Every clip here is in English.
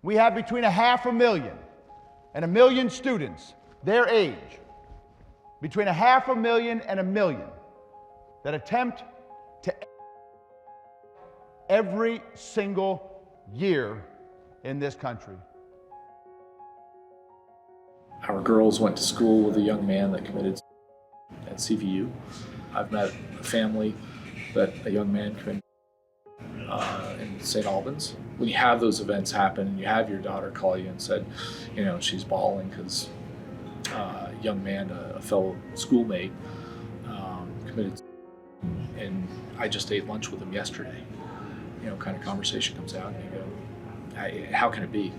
We have between 500,000 and 1 million students their age, between 500,000 and 1 million, that attempt to every single year in this country. Our girls went to school with a young man that committed at CVU. I've met a family that a young man committed in St. Albans. When you have those events happen and you have your daughter call you and said, she's bawling because a young man, a fellow schoolmate, committed, and I just ate lunch with him yesterday. Kind of conversation comes out and you go, how can it be?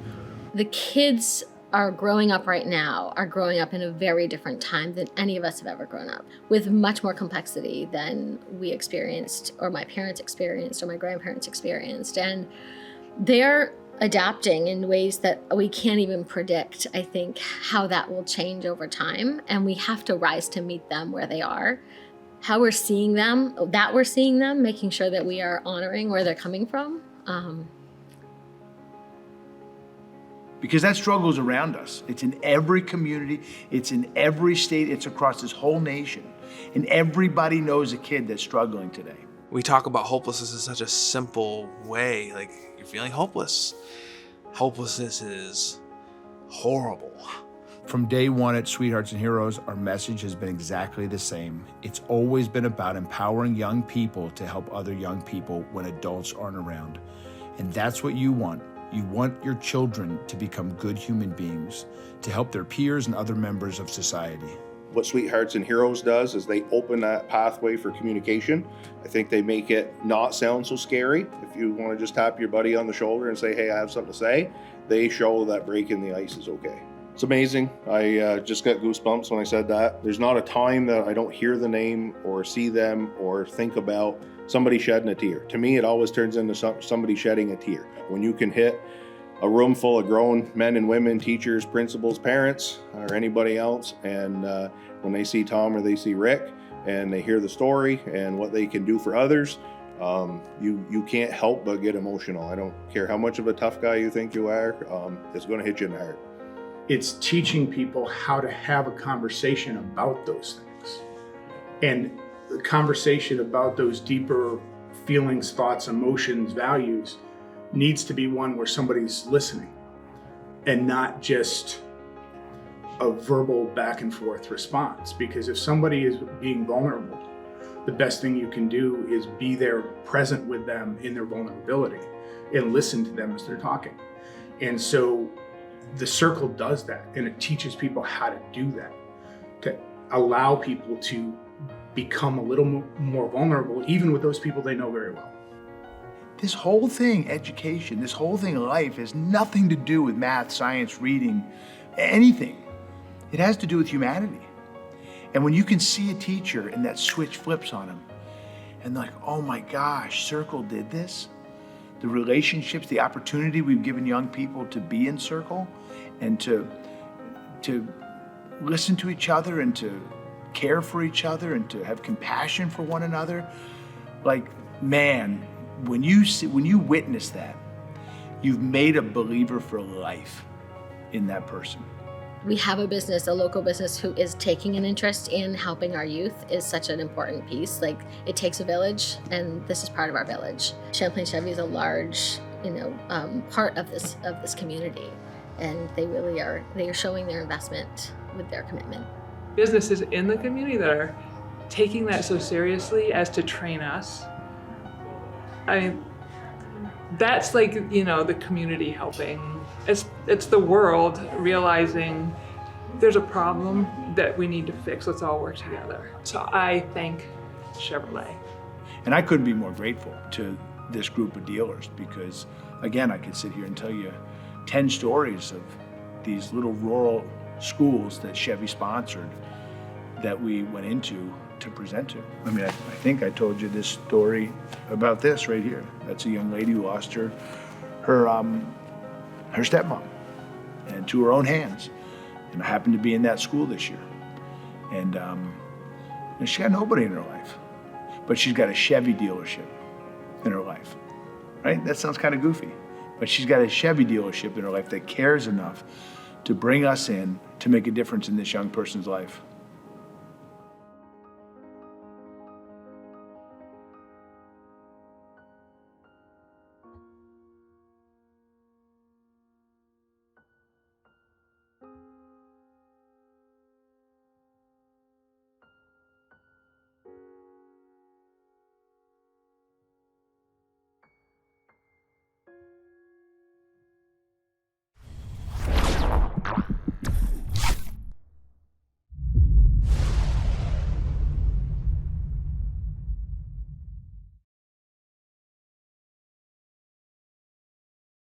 The kids are growing up right now, are growing up in a very different time than any of us have ever grown up, with much more complexity than we experienced, or my parents experienced, or my grandparents experienced. And they're adapting in ways that we can't even predict, I think, how that will change over time. And we have to rise to meet them where they are. How we're seeing them, making sure that we are honoring where they're coming from. Because that struggle is around us. It's in every community, it's in every state, it's across this whole nation. And everybody knows a kid that's struggling today. We talk about hopelessness in such a simple way, like you're feeling hopeless. Hopelessness is horrible. From day one at Sweethearts and Heroes, our message has been exactly the same. It's always been about empowering young people to help other young people when adults aren't around. And that's what you want. You want your children to become good human beings, to help their peers and other members of society. What Sweethearts and Heroes does is they open that pathway for communication. I think they make it not sound so scary. If you want to just tap your buddy on the shoulder and say, hey, I have something to say, they show that breaking the ice is okay. It's amazing. I just got goosebumps when I said that. There's not a time that I don't hear the name or see them or think about somebody shedding a tear. To me, it always turns into somebody shedding a tear. When you can hit a room full of grown men and women, teachers, principals, parents, or anybody else, and when they see Tom or they see Rick and they hear the story and what they can do for others, you can't help but get emotional. I don't care how much of a tough guy you think you are, it's going to hit you in the heart. It's teaching people how to have a conversation about those things. And the conversation about those deeper feelings, thoughts, emotions, values needs to be one where somebody's listening and not just a verbal back and forth response. Because if somebody is being vulnerable, the best thing you can do is be there present with them in their vulnerability and listen to them as they're talking. And so the circle does that, and it teaches people how to do that, to allow people to become a little more vulnerable, even with those people they know very well. This whole thing, education, this whole thing, life, has nothing to do with math, science, reading, anything. It has to do with humanity. And when you can see a teacher and that switch flips on them, and like, oh my gosh, Circle did this? The relationships, the opportunity we've given young people to be in Circle and to listen to each other and to care for each other and to have compassion for one another. Like, man, when you witness that, you've made a believer for life in that person. We have a business, a local business, who is taking an interest in helping our youth is such an important piece. Like, it takes a village, and this is part of our village. Champlain Chevy is a large, part of this community, and they are showing their investment with their commitment. Businesses in the community that are taking that so seriously as to train us. I mean, that's like, the community helping. It's the world realizing there's a problem that we need to fix. Let's all work together. So I thank Chevrolet. And I couldn't be more grateful to this group of dealers because, again, I could sit here and tell you 10 stories of these little rural schools that Chevy sponsored that we went into to present to. I mean, I think I told you this story about this right here. That's a young lady who lost her stepmom, and to her own hands. And I happened to be in that school this year. And she got nobody in her life, but she's got a Chevy dealership in her life, right? That sounds kind of goofy. but she's got a Chevy dealership in her life that cares enough to bring us in to make a difference in this young person's life.